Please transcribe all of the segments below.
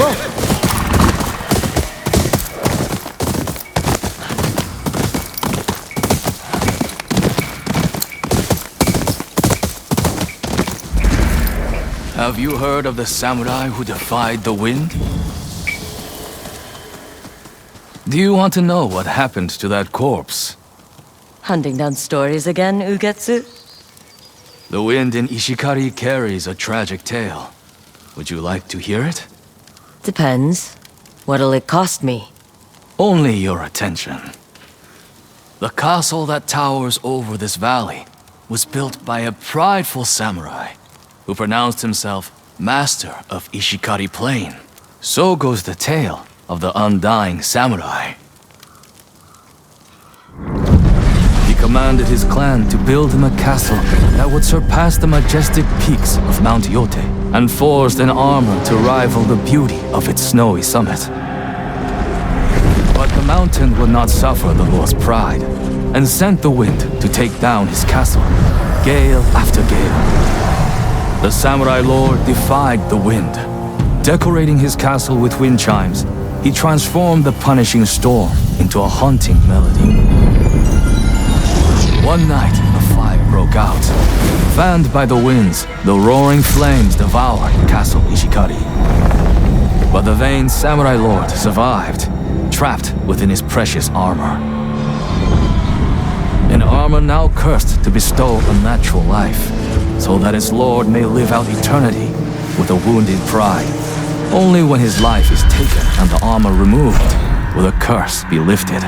go. Have you heard of the samurai who defied the wind? Do you want to know what happened to that corpse? Hunting down stories again, Ugetsu? The wind in Ishikari carries a tragic tale. Would you like to hear it? Depends. What'll it cost me? Only your attention. The castle that towers over this valley was built by a prideful samurai who pronounced himself master of Ishikari Plain. So goes the tale of the undying samurai. He commanded his clan to build him a castle that would surpass the majestic peaks of Mount Yotei, and forged an armor to rival the beauty of its snowy summit. But the mountain would not suffer the lord's pride, and sent the wind to take down his castle, gale after gale. The samurai lord defied the wind. Decorating his castle with wind chimes, he transformed the punishing storm into a haunting melody. One night, a fire broke out. Fanned by the winds, the roaring flames devoured Castle Ishikari. But the vain samurai lord survived, trapped within his precious armor. An armor now cursed to bestow unnatural life, so that its lord may live out eternity with a wounded pride. Only when his life is taken and the armor removed will the curse be lifted.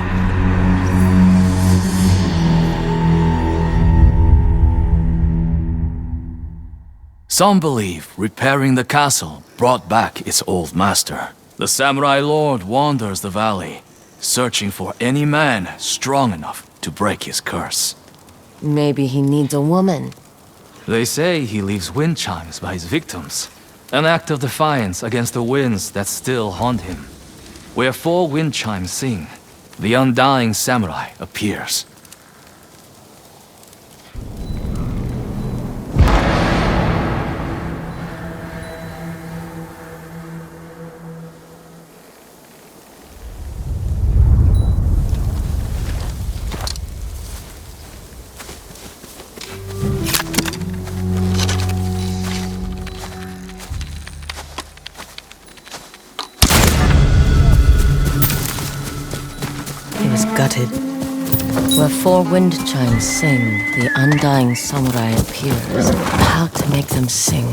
Some believe repairing the castle brought back its old master. The samurai lord wanders the valley, searching for any man strong enough to break his curse. Maybe he needs a woman. They say he leaves wind chimes by his victims, an act of defiance against the winds that still haunt him. Where 4 wind chimes sing, the undying samurai appears. Gutted. Where 4 wind chimes sing, the undying samurai appears. How to make them sing?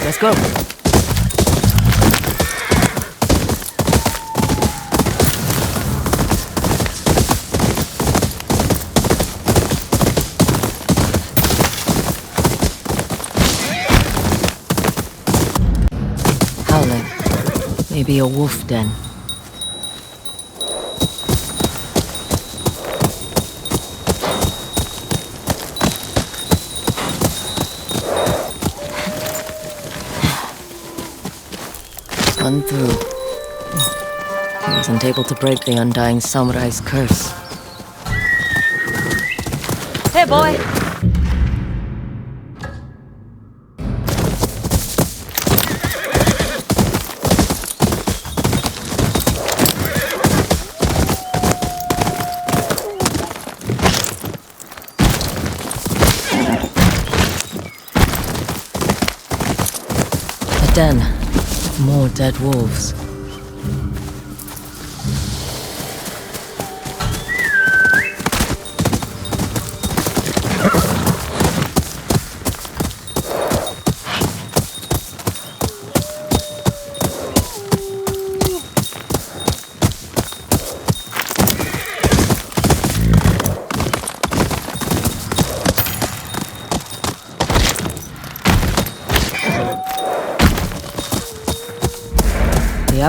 Let's go. Howling. Maybe a wolf den. One through. He wasn't able to break the undying samurai's curse. Hey, boy! A den. More dead wolves.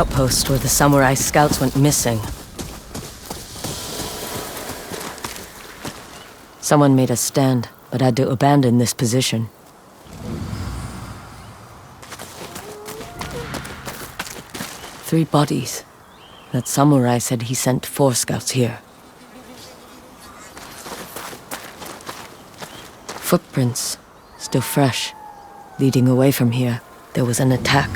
outpost where the samurai scouts went missing. Someone made us stand, but had to abandon this position. Three bodies. That samurai said he sent 4 scouts here. Footprints, still fresh. Leading away from here, there was an attack.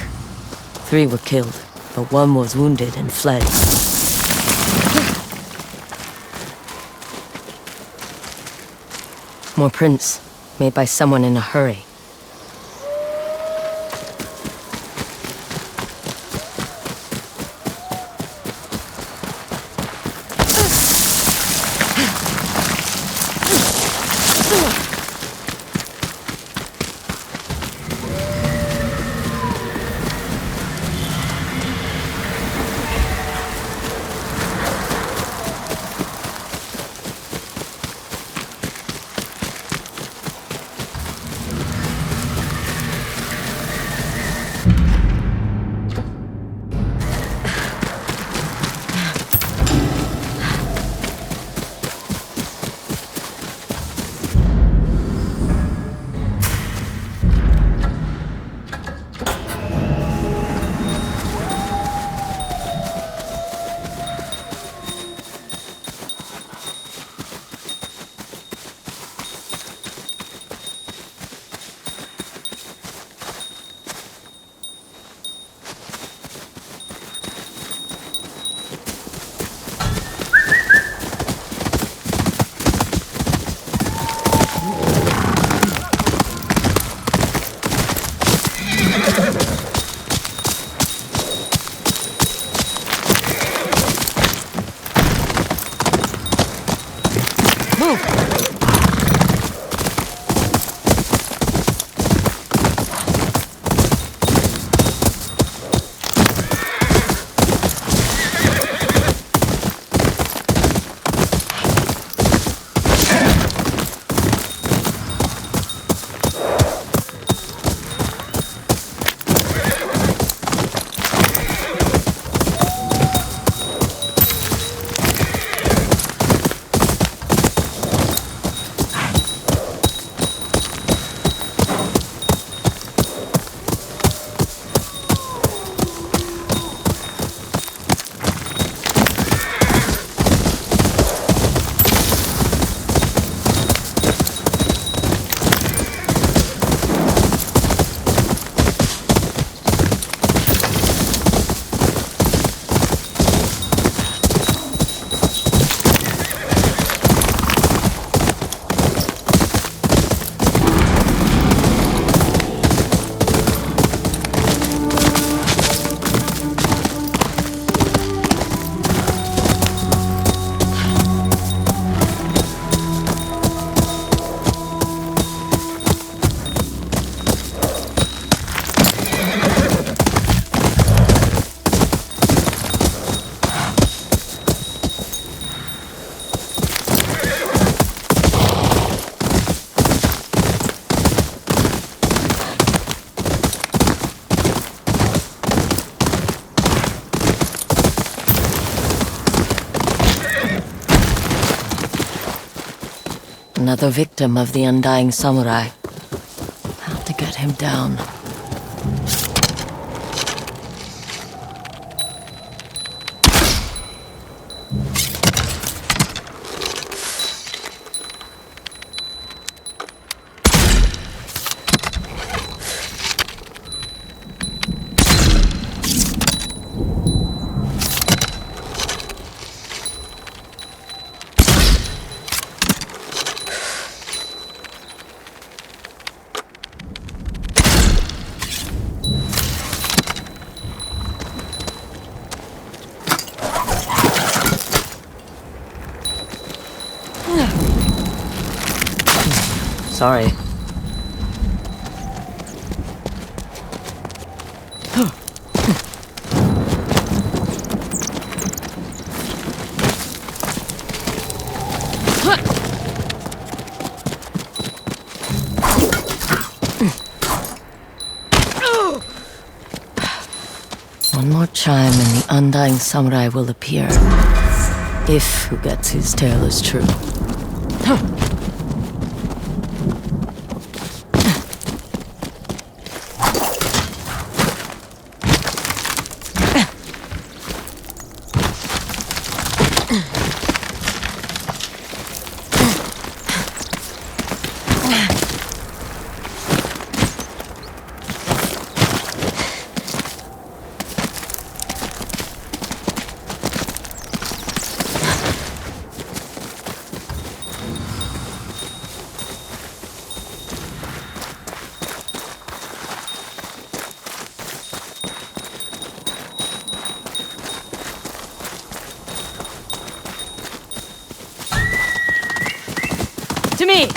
3 were killed, but 1 was wounded and fled. More prints, made by someone in a hurry. Another victim of the undying samurai. How to get him down? Sorry. One more chance. chime and the undying samurai will appear. If who gets his tale is true. To me!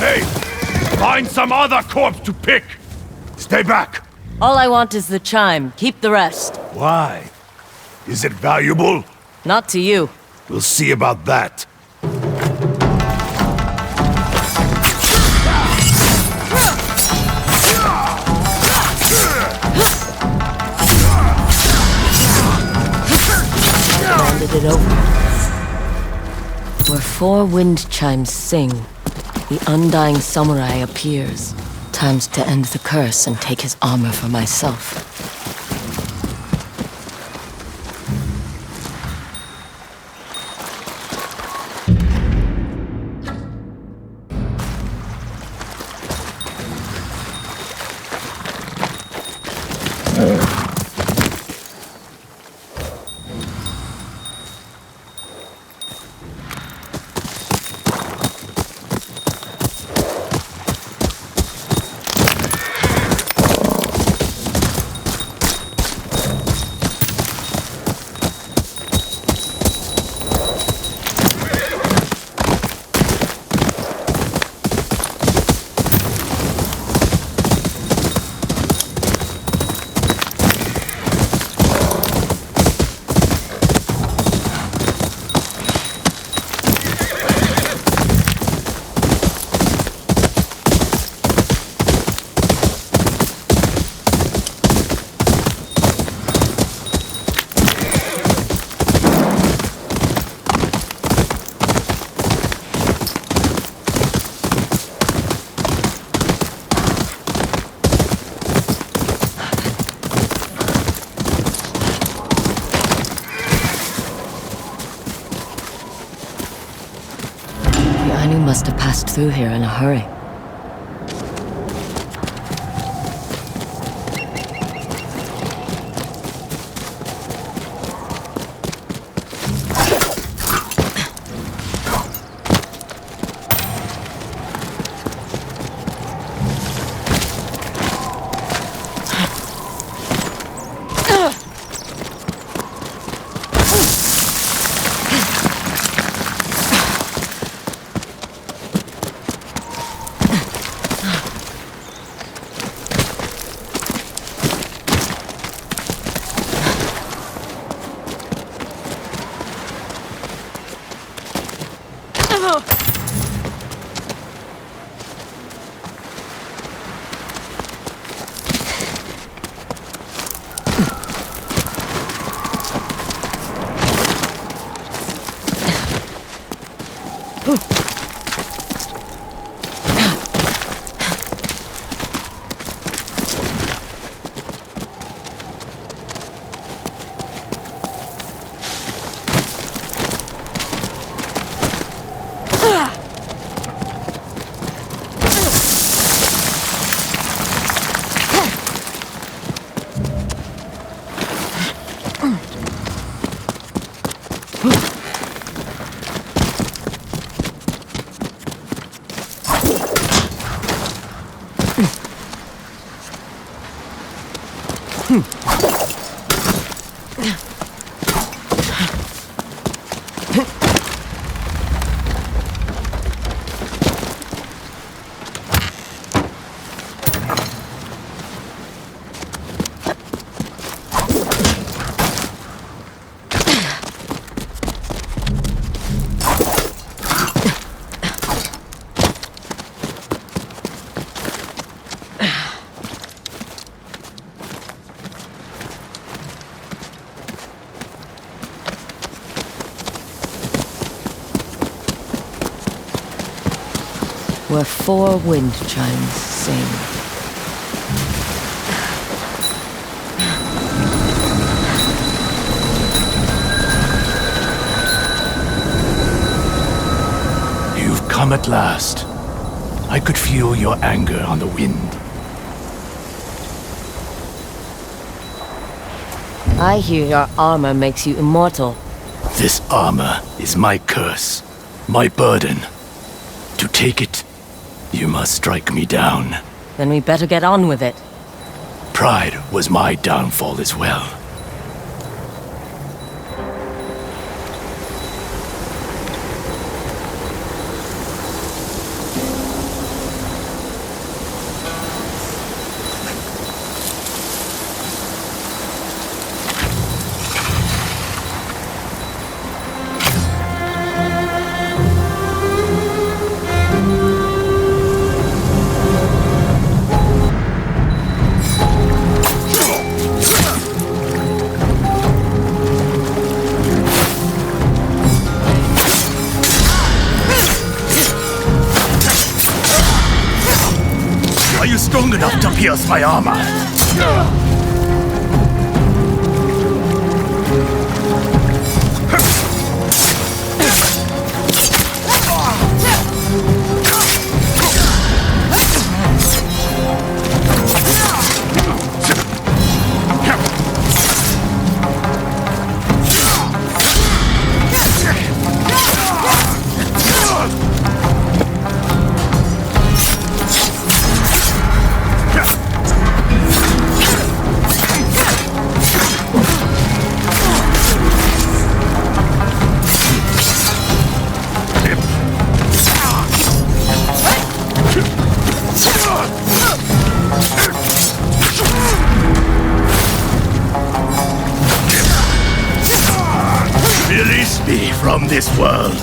Hey! Find some other corpse to pick! Stay back! All I want is the chime. Keep the rest. Why? Is it valuable? Not to you. We'll see about that. Handed it over. Where 4 wind chimes sing, the undying samurai appears. Time's to end the curse and take his armor for myself. Ainu must have passed through here in a hurry. Where 4 wind chimes sing. You've come at last. I could feel your anger on the wind. I hear your armor makes you immortal. This armor is my curse, my burden. To take it, you must strike me down. Then we better get on with it. Pride was my downfall as well. Are you strong enough to pierce my armor? Release me from this world.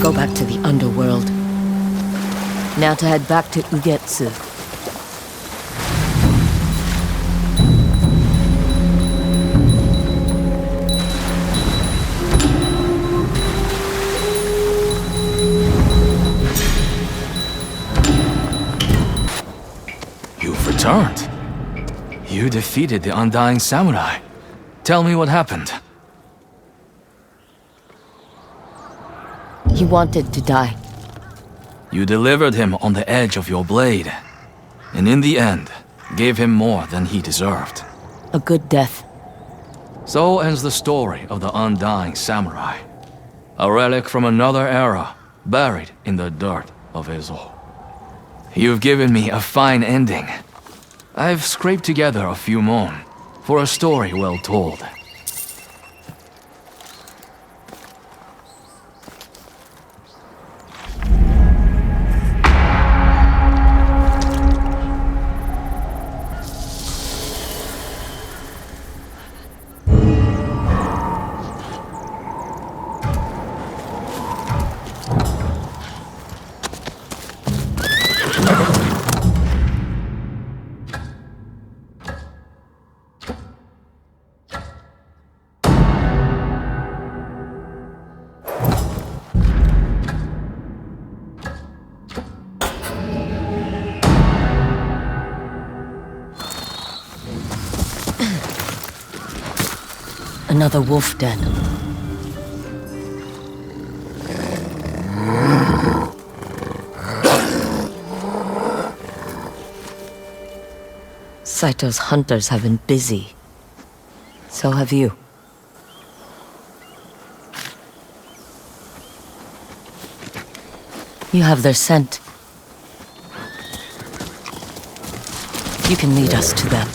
go back to the underworld. Now to head back to Ugetsu. You've returned. You defeated the Undying Samurai. Tell me what happened. He wanted to die. You delivered him on the edge of your blade, and in the end, gave him more than he deserved. A good death. So ends the story of the Undying Samurai. A relic from another era, buried in the dirt of Ezo. You've given me a fine ending. I've scraped together a few more, for a story well told. Another wolf den. Saito's hunters have been busy. So have you. You have their scent. You can lead us to them.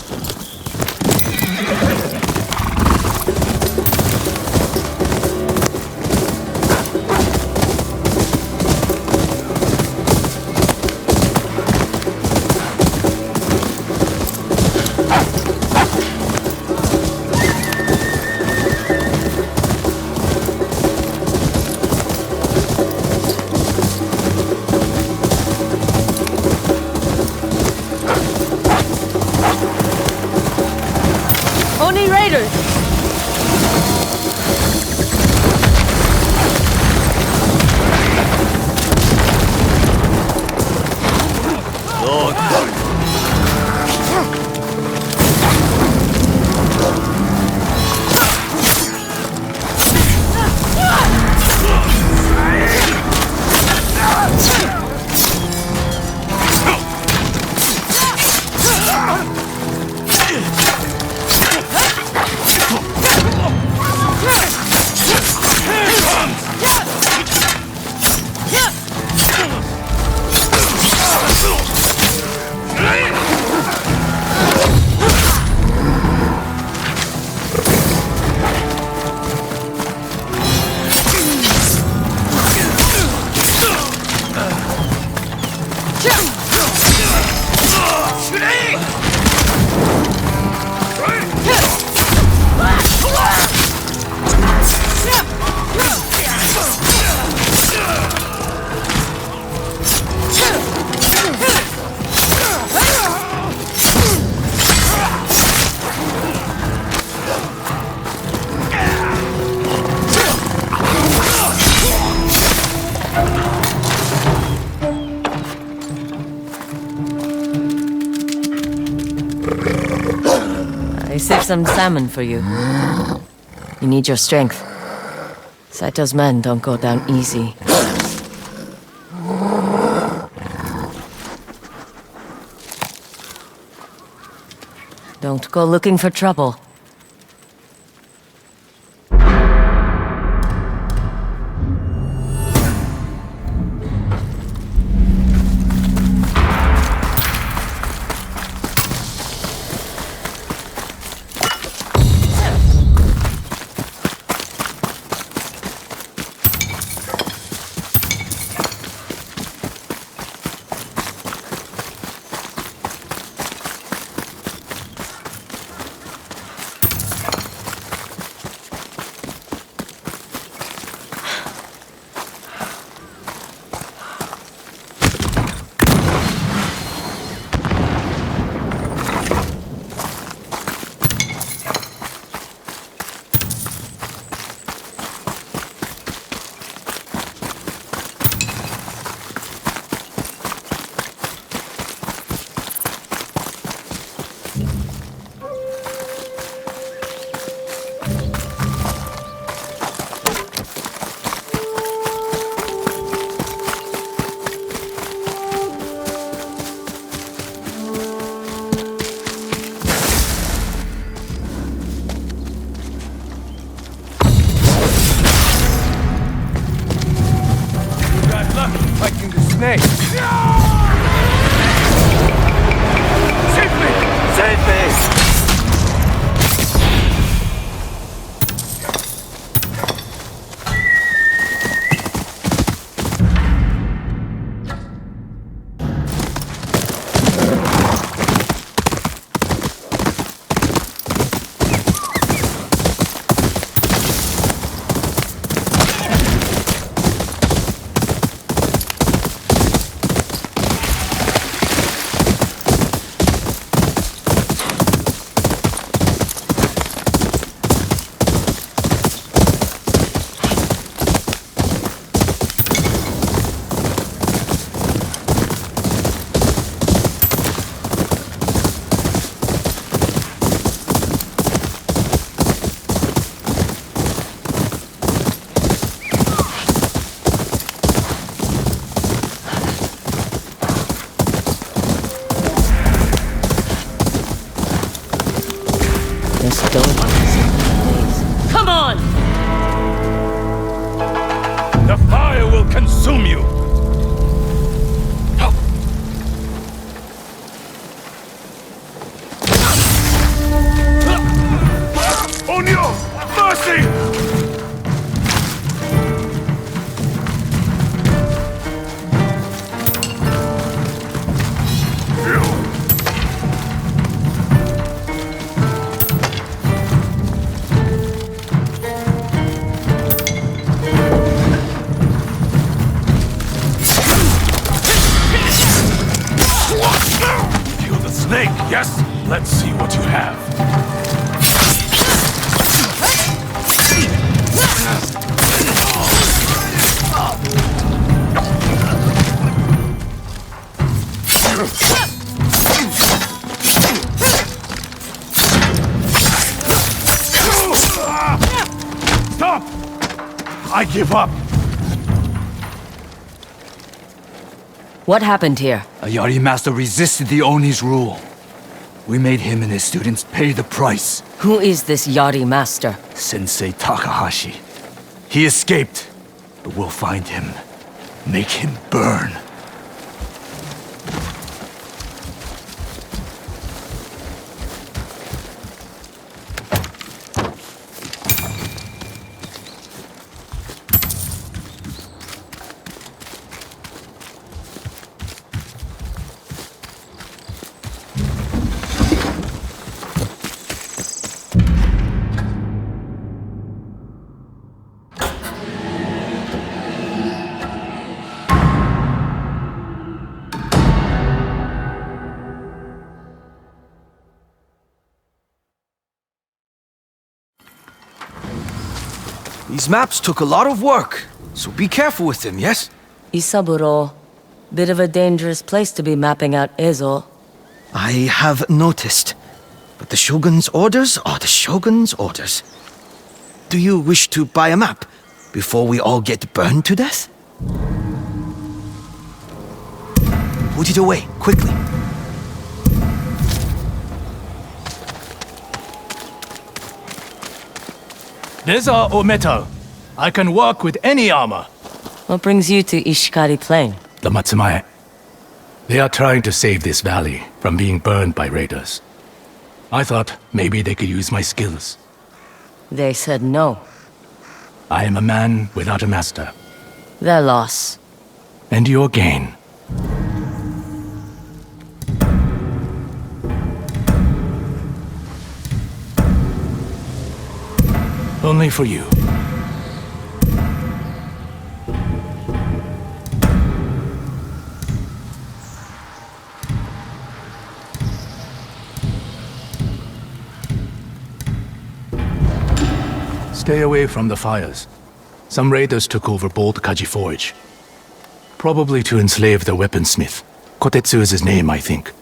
I saved some salmon for you. You need your strength. Saito's men don't go down easy. Don't go looking for trouble. snake! Save me! Save me! Come on! The fire will consume you! Onyo! Mercy! Kill the snake, yes? Let's see what you have. Stop! I give up. What happened here? A Yari master resisted the Oni's rule. We made him and his students pay the price. Who is this Yari master? Sensei Takahashi. He escaped, but we'll find him. Make him burn. These maps took a lot of work, so be careful with them, yes? Isaburo. Bit of a dangerous place to be mapping out Ezo. I have noticed. But the Shogun's orders are the Shogun's orders. Do you wish to buy a map before we all get burned to death? Put it away, quickly. These are metal. I can work with any armor. What brings you to Ishikari Plain? The Matsumae. They are trying to save this valley from being burned by raiders. I thought maybe they could use my skills. They said no. I am a man without a master. Their loss. And your gain. Only for you. Stay away from the fires. Some raiders took over Bold Kaji Forge. Probably to enslave the weaponsmith. Kotetsu is his name, I think.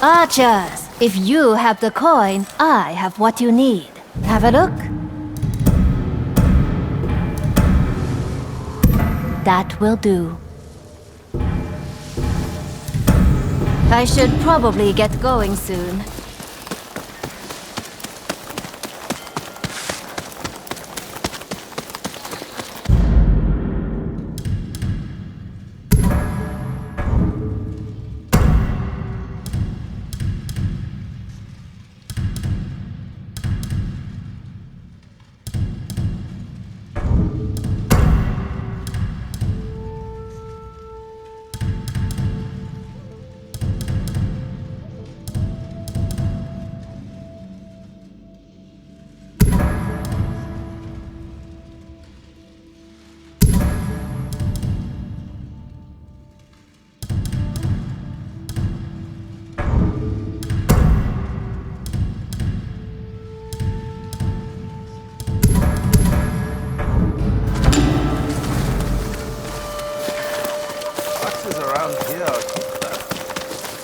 Archers, if you have the coin, I have what you need. Have a look. That will do. I should probably get going soon.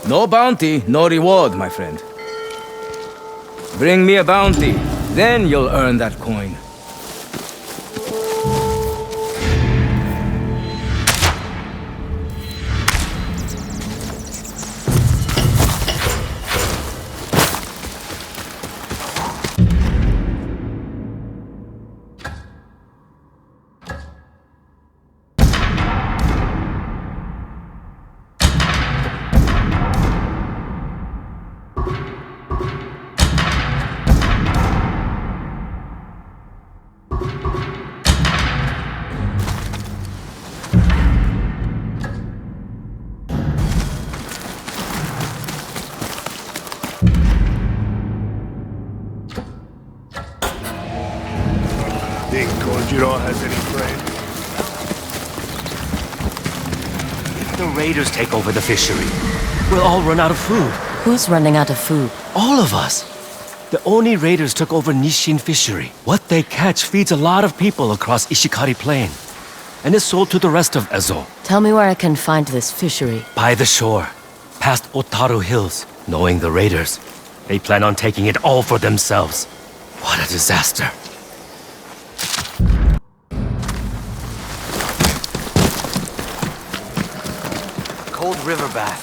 No bounty, no reward, my friend. Bring me a bounty, then you'll earn that coin. Think Kojiro has any friends? If the raiders take over the fishery, we'll all run out of food. Who's running out of food? All of us. The Oni raiders took over Nishin fishery. What they catch feeds a lot of people across Ishikari Plain. And is sold to the rest of Ezo. Tell me where I can find this fishery. By the shore, past Otaru Hills. Knowing the raiders, they plan on taking it all for themselves. What a disaster. Cold river bath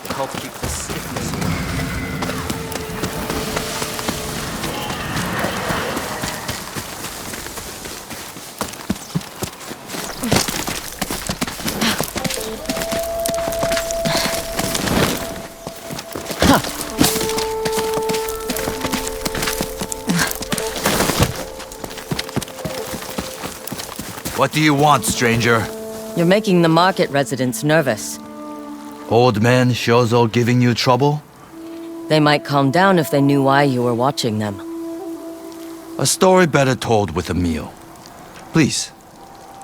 to help keep the sickness away. What do you want, stranger? You're making the market residents nervous. Old man Shozo giving you trouble? They might calm down if they knew why you were watching them. A story better told with a meal. Please,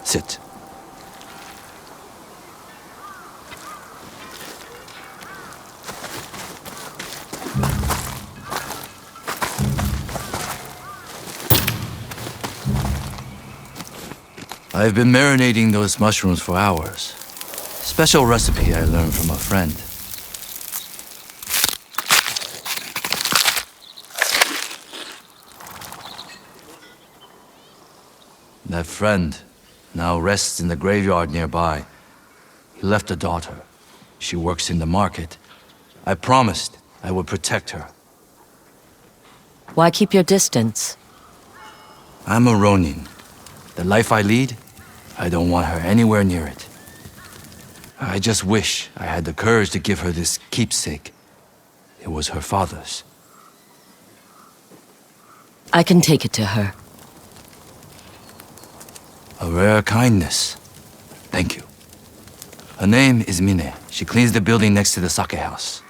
sit. I've been marinating those mushrooms for hours. Special recipe I learned from a friend. That friend now rests in the graveyard nearby. He left a daughter. She works in the market. I promised I would protect her. Why keep your distance? I'm a Ronin. The life I lead, I don't want her anywhere near it. I just wish I had the courage to give her this keepsake. It was her father's. I can take it to her. A rare kindness. Thank you. Her name is Mine. She cleans the building next to the sake house.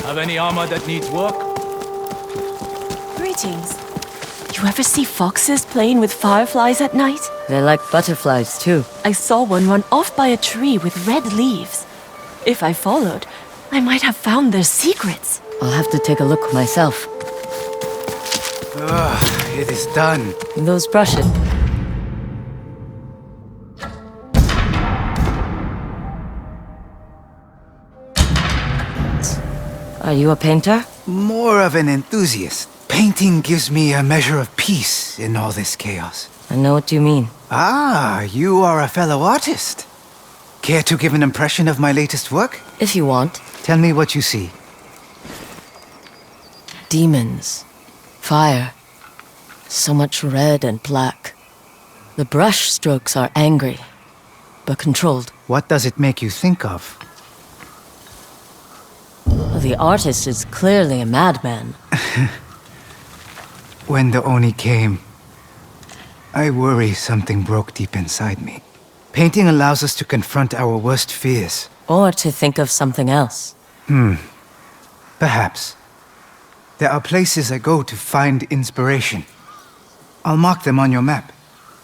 Have any armor that needs work? Greetings. You ever see foxes playing with fireflies at night? They like butterflies, too. I saw one run off by a tree with red leaves. If I followed, I might have found their secrets. I'll have to take a look myself. It is done. Those brush it. Are you a painter? More of an enthusiast. Painting gives me a measure of peace in all this chaos. I know what you mean. Ah, you are a fellow artist. Care to give an impression of my latest work? If you want. Tell me what you see. Demons. Fire. So much red and black. The brush strokes are angry, but controlled. What does it make you think of? The artist is clearly a madman. When the Oni came, I worry something broke deep inside me. Painting allows us to confront our worst fears. Or to think of something else. Perhaps. There are places I go to find inspiration. I'll mark them on your map.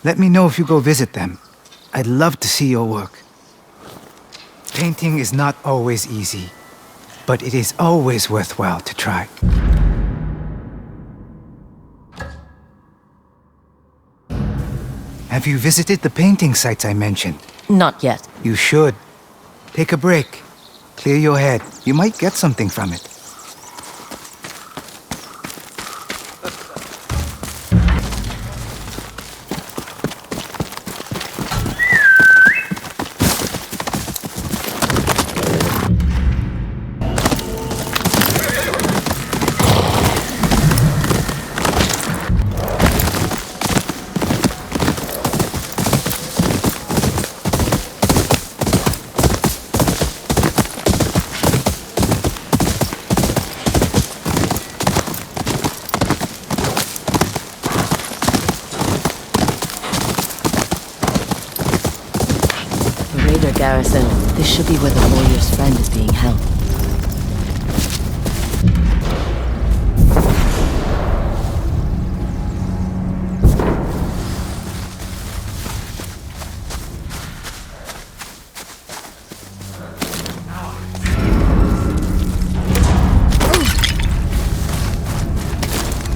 Let me know if you go visit them. I'd love to see your work. Painting is not always easy, but it is always worthwhile to try. Have you visited the painting sites I mentioned? Not yet. You should. Take a break. Clear your head. You might get something from it. Garrison. This should be where the warrior's friend is being held.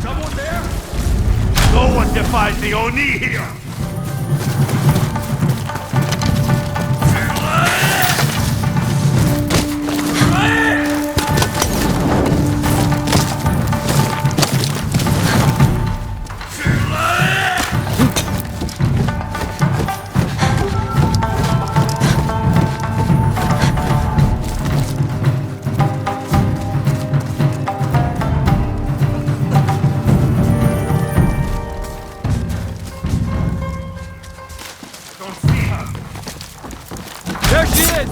Someone there? No one defies the Oni here! There she is!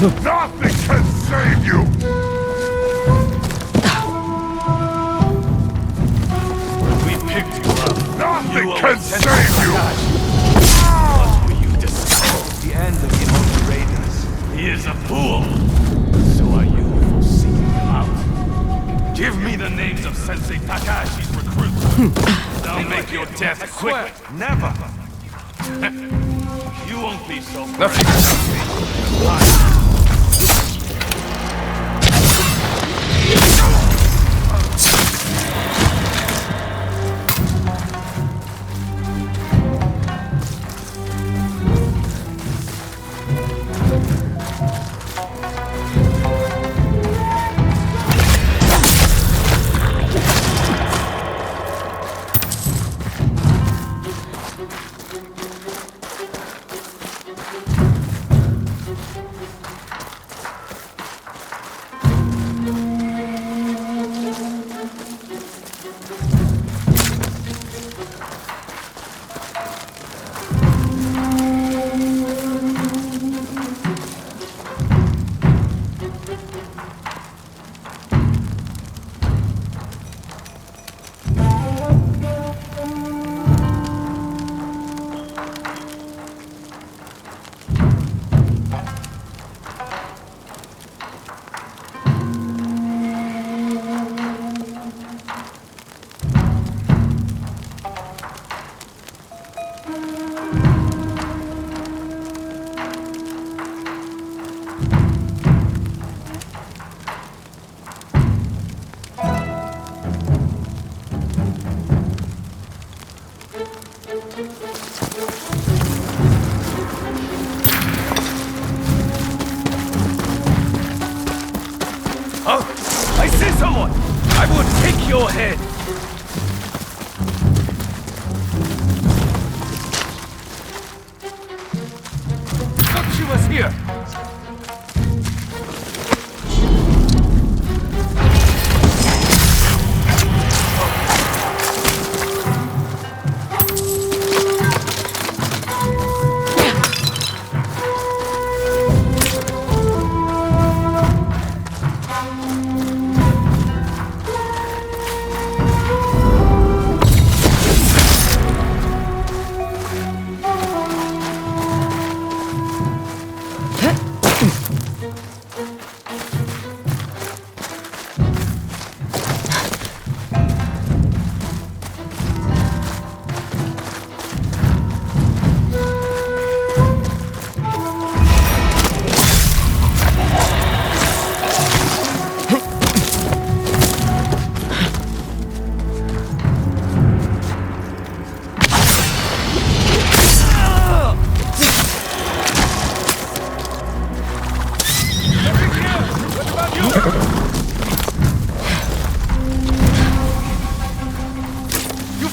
Nothing can save you! We picked you up. Nothing can save you! What will you discover? The end of the Oni Raiders. He is a fool. So are you for seeking him out. Give me the names of Sensei Takashi's recruits. I'll make your death quick. Never. You won't be so brave. I see someone! I will take your head! Thought she was here!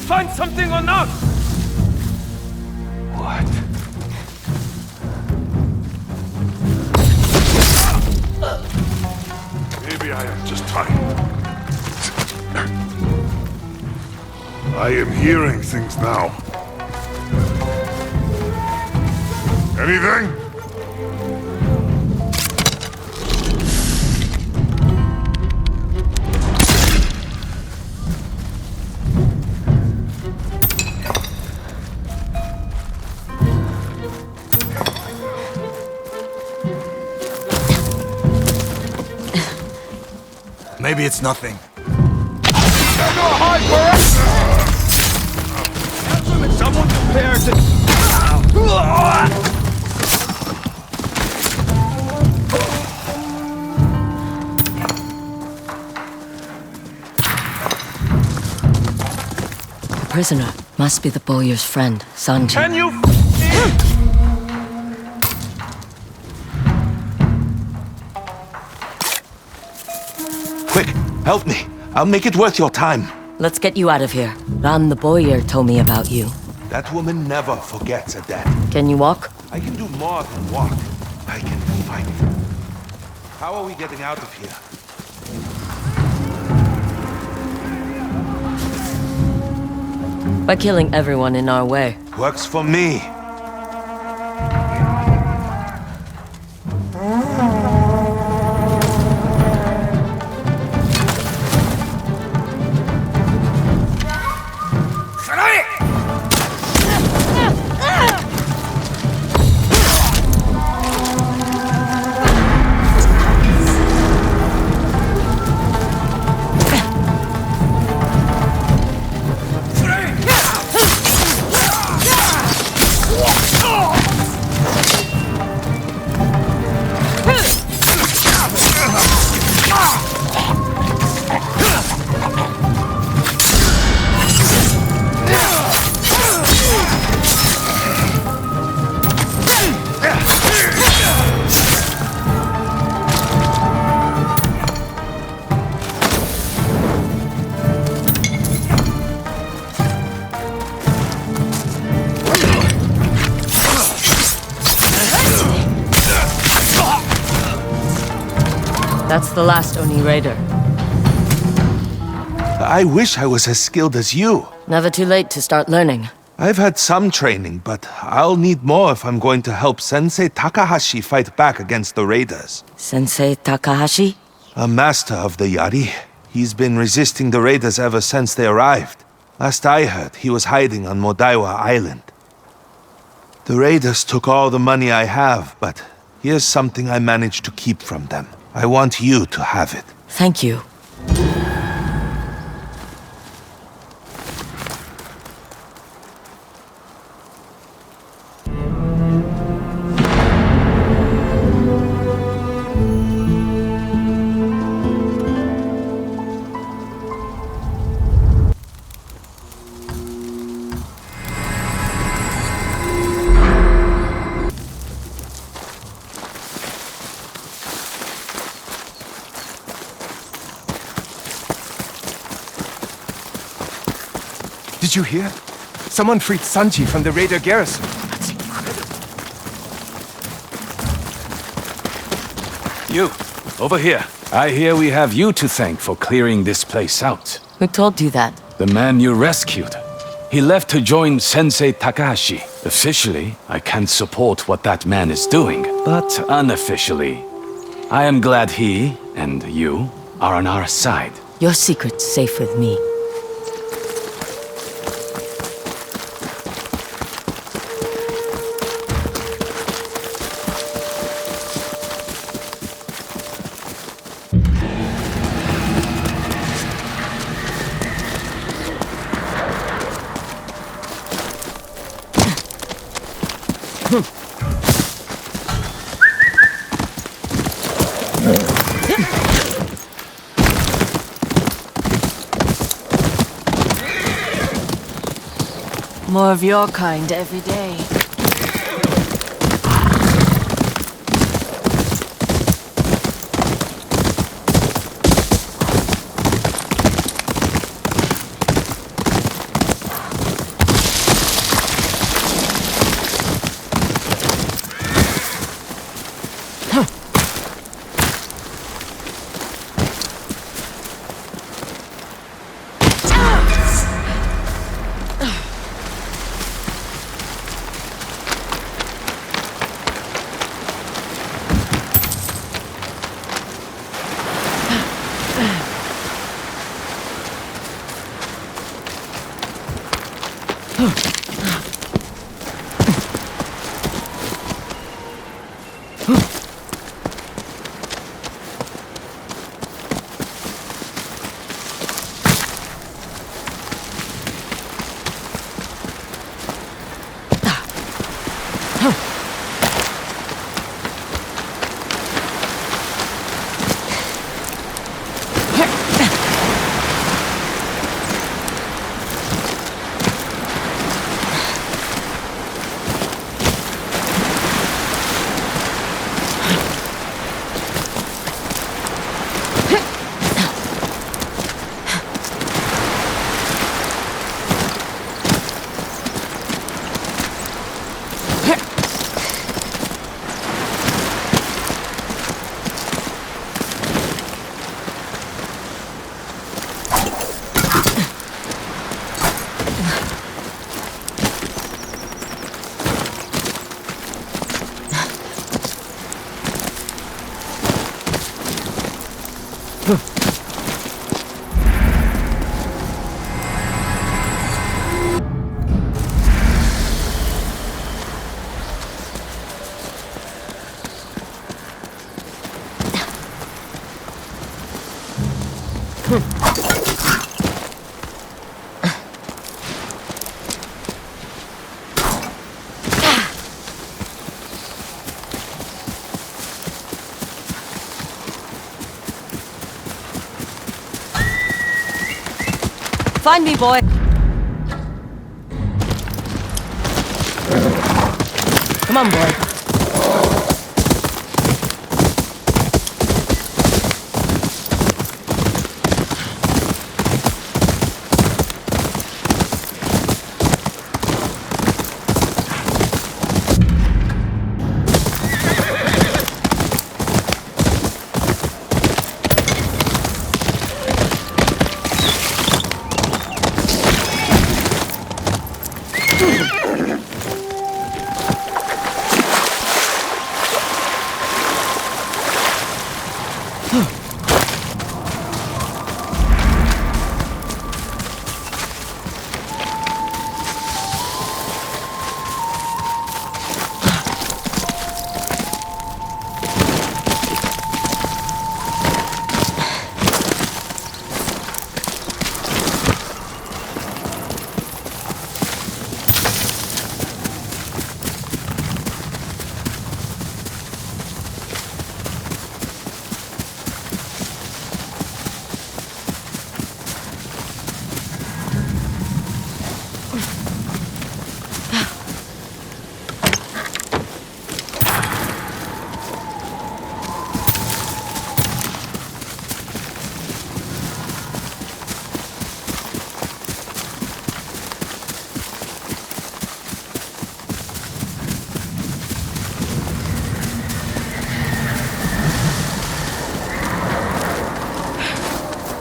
Find something or not? What? Maybe I am just tired. I am hearing things now. Anything? Maybe it's nothing. Someone prepare to... The prisoner must be the bowyer's friend, Sanji. Can you... Quick, help me. I'll make it worth your time. Let's get you out of here. Ran the bowyer told me about you. That woman never forgets a debt. Can you walk? I can do more than walk. I can fight. How are we getting out of here? By killing everyone in our way. Works for me. That's the last Oni raider. I wish I was as skilled as you. Never too late to start learning. I've had some training, but I'll need more if I'm going to help Sensei Takahashi fight back against the raiders. Sensei Takahashi? A master of the Yari. He's been resisting the raiders ever since they arrived. Last I heard, he was hiding on Modaiwa Island. The raiders took all the money I have, but here's something I managed to keep from them. I want you to have it. Thank you. Did you hear? Someone freed Sanji from the raider garrison. That's incredible. You, over here. I hear we have you to thank for clearing this place out. Who told you that? The man you rescued. He left to join Sensei Takahashi. Officially, I can't support what that man is doing. But unofficially, I am glad he, and you, are on our side. Your secret's safe with me. More of your kind every day. Find me, boy. Come on, boy.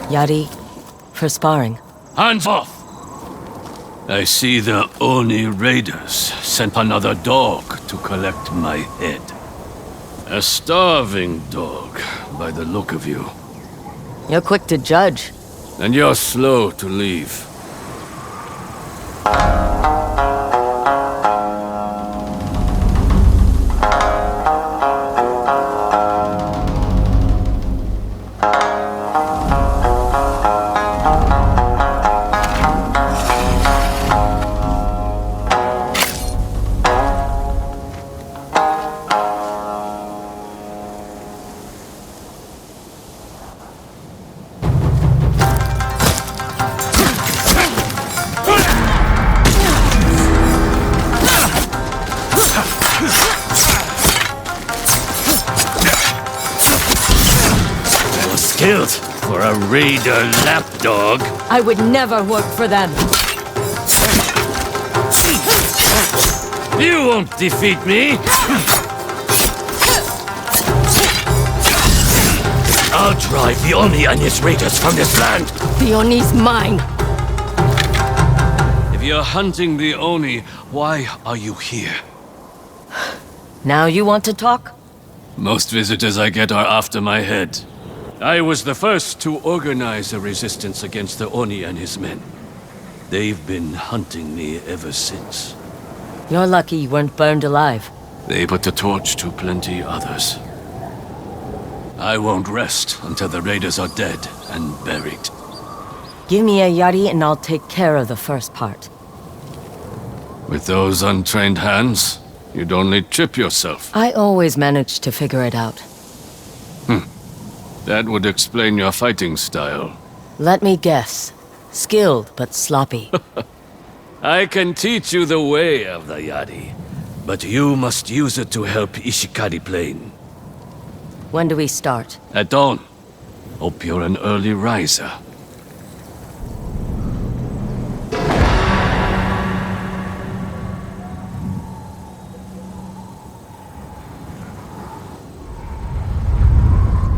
Yari, for sparring. Hands off! I see the Oni raiders sent another dog to collect my head. A starving dog, by the look of you. You're quick to judge. And you're slow to leave. Killed for a raider lapdog. I would never work for them. You won't defeat me. I'll drive the Oni and his raiders from this land. The Oni's mine. If you're hunting the Oni, why are you here? Now you want to talk? Most visitors I get are after my head. I was the first to organize a resistance against the Oni and his men. They've been hunting me ever since. You're lucky you weren't burned alive. They put the torch to plenty others. I won't rest until the raiders are dead and buried. Give me a Yari and I'll take care of the first part. With those untrained hands, you'd only trip yourself. I always manage to figure it out. That would explain your fighting style. Let me guess. Skilled, but sloppy. I can teach you the way of the Yari, but you must use it to help Ishikari Plain. When do we start? At dawn. Hope you're an early riser.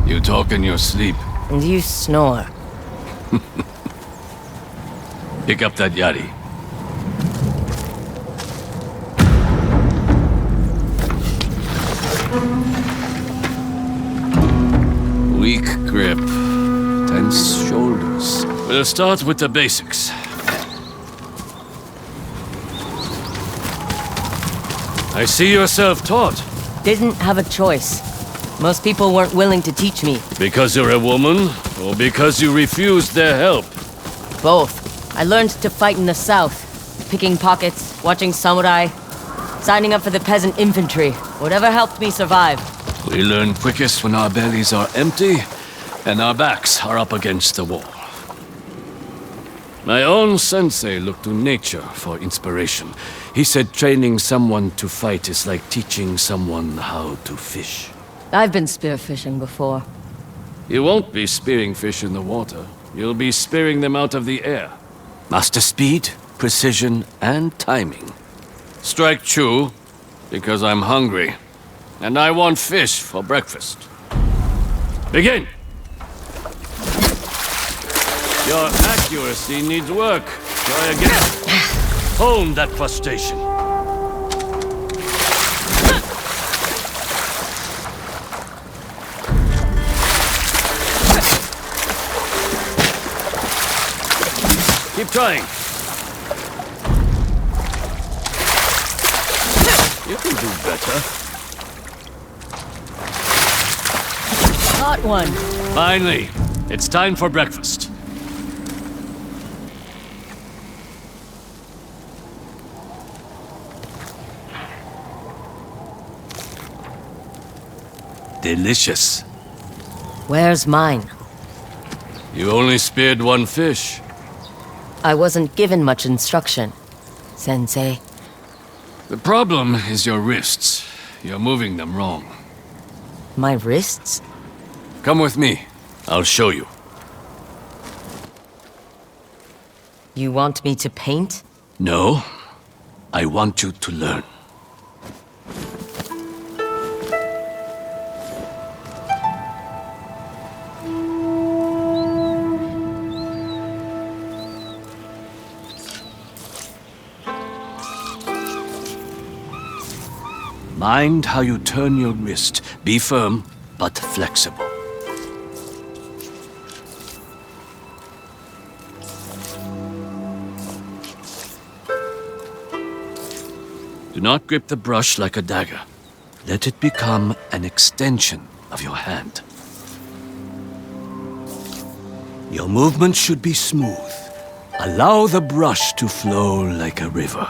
You talk in your sleep. And you snore. Pick up that Yari. Weak grip. Tense shoulders. We'll start with the basics. I see you're self-taught. Didn't have a choice. Most people weren't willing to teach me. Because you're a woman, or because you refused their help? Both. I learned to fight in the south. Picking pockets, watching samurai, signing up for the peasant infantry. Whatever helped me survive. We learn quickest when our bellies are empty, and our backs are up against the wall. My own sensei looked to nature for inspiration. He said training someone to fight is like teaching someone how to fish. I've been spearfishing before. You won't be spearing fish in the water. You'll be spearing them out of the air. Master speed, precision, and timing. Strike true, because I'm hungry. And I want fish for breakfast. Begin! Your accuracy needs work. Try again. home that frustration. Keep trying. You can do better. Got one. Finally, it's time for breakfast. Delicious. Where's mine? You only speared one fish. I wasn't given much instruction, Sensei. The problem is your wrists. You're moving them wrong. My wrists? Come with me. I'll show you. You want me to paint? No. I want you to learn. Mind how you turn your wrist. Be firm, but flexible. Do not grip the brush like a dagger. Let it become an extension of your hand. Your movement should be smooth. Allow the brush to flow like a river.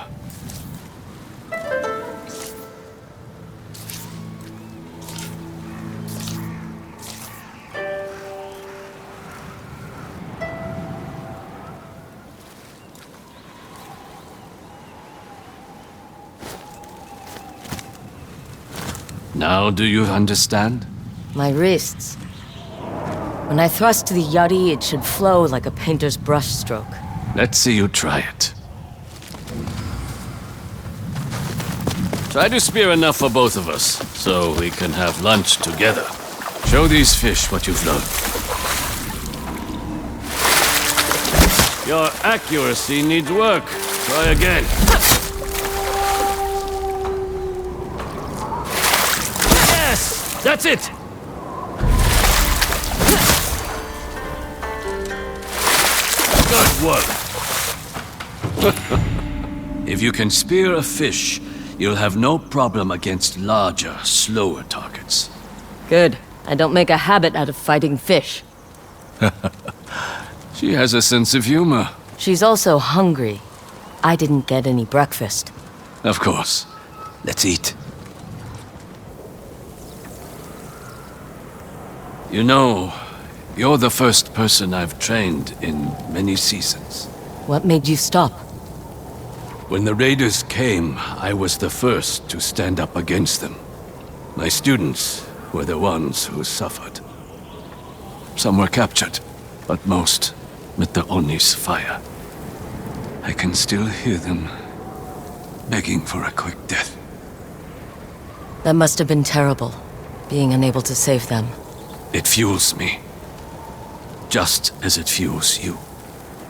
Now do you understand? My wrists. When I thrust the yari, it should flow like a painter's brushstroke. Let's see you try it. Try to spear enough for both of us, so we can have lunch together. Show these fish what you've learned. Your accuracy needs work. Try again. Yes! That's it! Good work. If you can spear a fish, you'll have no problem against larger, slower targets. Good. I don't make a habit out of fighting fish. She has a sense of humor. She's also hungry. I didn't get any breakfast. Of course. Let's eat. You know, you're the first person I've trained in many seasons. What made you stop? When the raiders came, I was the first to stand up against them. My students were the ones who suffered. Some were captured, but most met the Oni's fire. I can still hear them begging for a quick death. That must have been terrible, being unable to save them. It fuels me. Just as it fuels you.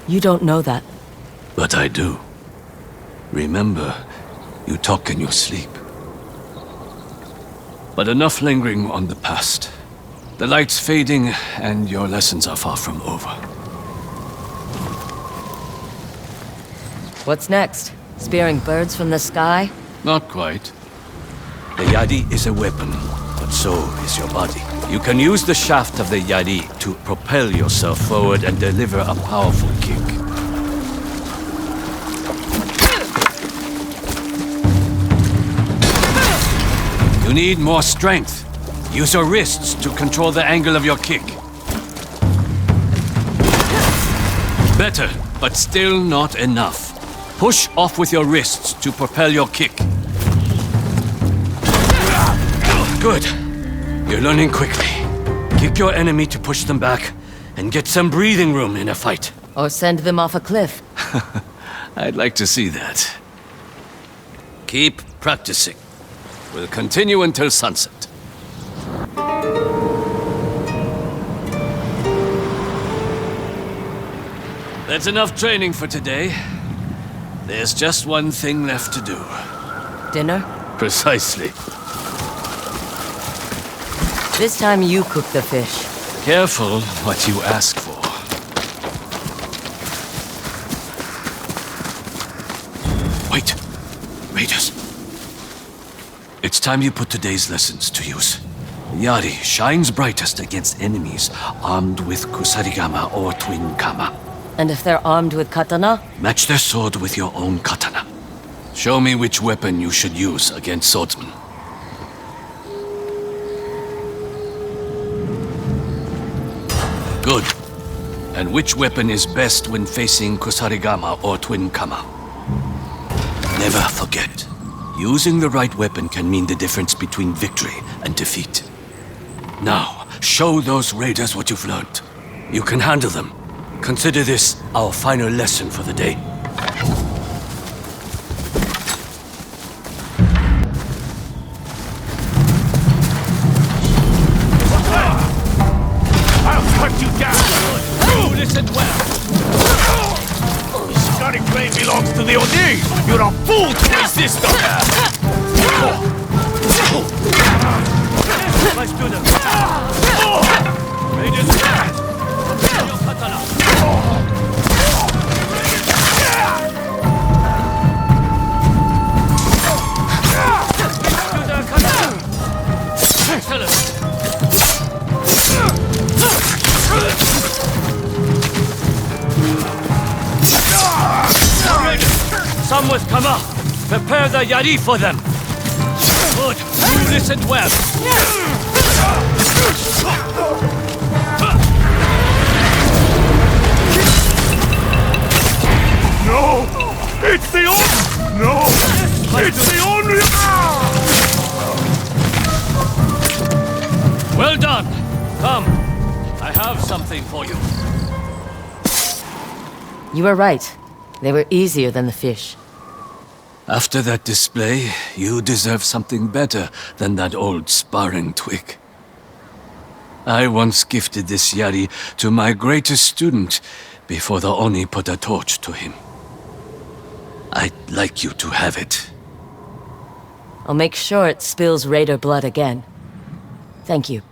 You don't know that. But I do. Remember, you talk in your sleep. But enough lingering on the past. The light's fading, and your lessons are far from over. What's next? Spearing birds from the sky? Not quite. The yari is a weapon, but so is your body. You can use the shaft of the yari to propel yourself forward and deliver a powerful kick. You need more strength. Use your wrists to control the angle of your kick. Better, but still not enough. Push off with your wrists to propel your kick. Good. You're learning quickly. Kick your enemy to push them back, and get some breathing room in a fight. Or send them off a cliff. I'd like to see that. Keep practicing. We'll continue until sunset. That's enough training for today. There's just one thing left to do. Dinner? Precisely. This time you cook the fish. Careful what you ask for. Wait. Raiders. It's time you put today's lessons to use. Yari shines brightest against enemies armed with kusarigama or twin kama. And if they're armed with katana? Match their sword with your own katana. Show me which weapon you should use against swordsmen. Good. And which weapon is best when facing kusarigama or twin kama? Never forget, using the right weapon can mean the difference between victory and defeat. Now, show those raiders what you've learned. You can handle them. Consider this our final lesson for the day. I'll cut you down! You listen well! Starting blade belongs to the Oni! You're a fool to resist them! Let's do them! Raiders stand! Your katana! Excellent! Some with Kama! Prepare the Yari for them! Good! You listened well! No! It's the only... No! It's the only... Well done! Come! I have something for you. You were right. They were easier than the fish. After that display, you deserve something better than that old sparring twig. I once gifted this Yari to my greatest student before the Oni put a torch to him. I'd like you to have it. I'll make sure it spills Raider blood again. Thank you.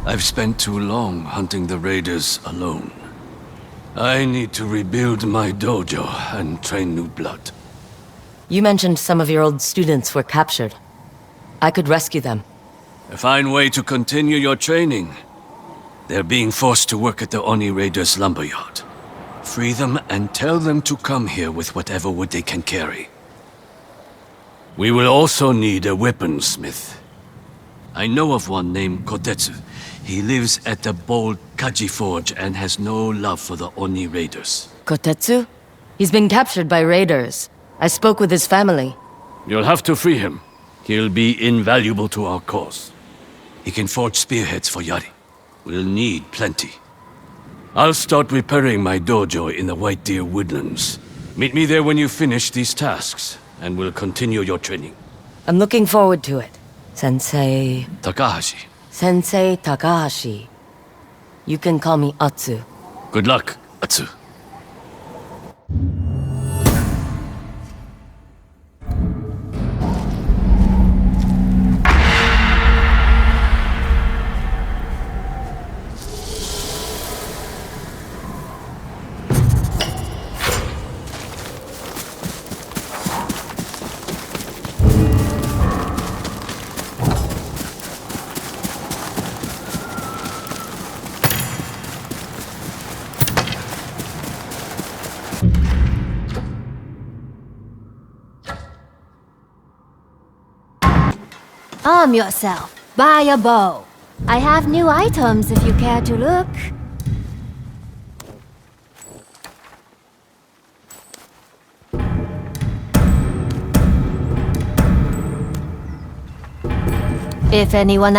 I've spent too long hunting the raiders alone. I need to rebuild my dojo and train new blood. You mentioned some of your old students were captured. I could rescue them. A fine way to continue your training. They're being forced to work at the Oni Raiders' lumberyard. Free them and tell them to come here with whatever wood they can carry. We will also need a weaponsmith. I know of one named Kotetsu. He lives at the bold Kaji Forge and has no love for the Oni Raiders. Kotetsu? He's been captured by raiders. I spoke with his family. You'll have to free him. He'll be invaluable to our cause. He can forge spearheads for Yari. We'll need plenty. I'll start repairing my dojo in the White Deer Woodlands. Meet me there when you finish these tasks, and we'll continue your training. I'm looking forward to it. Sensei... Takahashi. Sensei Takahashi. You can call me Atsu. Good luck, Atsu. Arm yourself. Buy a bow. I have new items if you care to look. If anyone